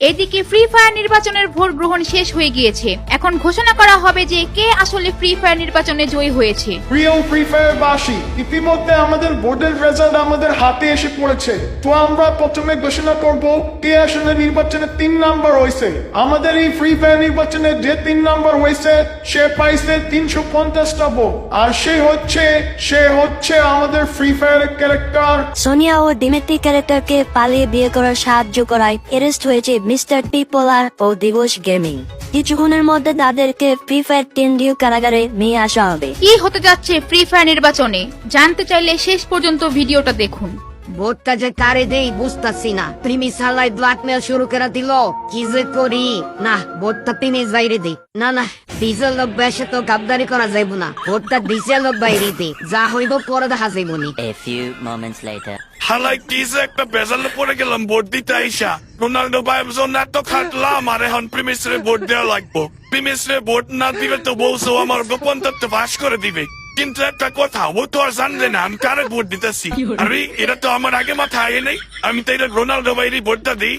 এদিকে free fire নির্বাচনের vote গ্রহণ শেষ হয়ে গিয়েছে। এখন ঘোষণা করা হবে যে কে আসলে ফ্রি ফায়ার নির্বাচনে জয়ী হয়েছে। প্রিয় ফ্রি ফায়ার বাসী, ইতিমধ্যে আমাদের ভোটের রেজাল্ট আমাদের হাতে এসে পড়েছে। তো আমরা প্রথমে ঘোষণা করব কে আসলে নির্বাচনে 3 নাম্বার হয়েছে। আমাদের এই ফ্রি ফায়ার নির্বাচনে যে 3 নাম্বার হয়েছে সে পাইছে 350টা ভোট। আর সে হচ্ছে আমাদের ফ্রি ফায়ারের ক্যারেক্টার সোনিয়া ও ডিমেট্রি ক্যারেক্টারকে পালিয়ে বিয়ে করার সাহায্য করায় অ্যারেস্ট হয়েছে মিস্টার টিপোলার ও দিবস গেমিং। কিছুক্ষণের মধ্যে তাদেরকে ফ্রি ফায়ার 10 কারাগারে নিয়ে আসা হবে। কি হতে যাচ্ছে ফ্রি ফায়ার নির্বাচনে জানতে চাইলে শেষ পর্যন্ত ভিডিওটা দেখুন। ভোটটা যে কারে দেই বুঝতাছি না। প্রিমি সালাই ব্ল্যাকমেল শুরু করে দিল, কি যে করি। না, ভোটটা প্রিমি বাইরে দিই। না ডিজেল লোক বেশে তো গাবদারি করা যাইব না। ভোটটা ডিজেল লোক বাইরে দিই, যা হইব পরে দেখা যাইব নি। A few moments later. হালাই কি যে একটা বেজালে পড়ে গেলাম ভোট দিতে আইসা। রোনাল্ডো ভাইবজন এত খাটলাম আর এখন প্রিমিসরে ভোট দেওয়া লাগবো। প্রিমিসরে ভোট না দিবে তো বলছো আমার গোপন তথ্য ফাঁস করে দিবে। কিন্তু একটা কথা, ও তো আর জানলে না আমি কারে ভোট দিতেছি। আরে এটা তো আমার আগে মাথায় নেই। আমি তাইলে রোনাল্ডো ভাইয়েরই ভোটটা দিই।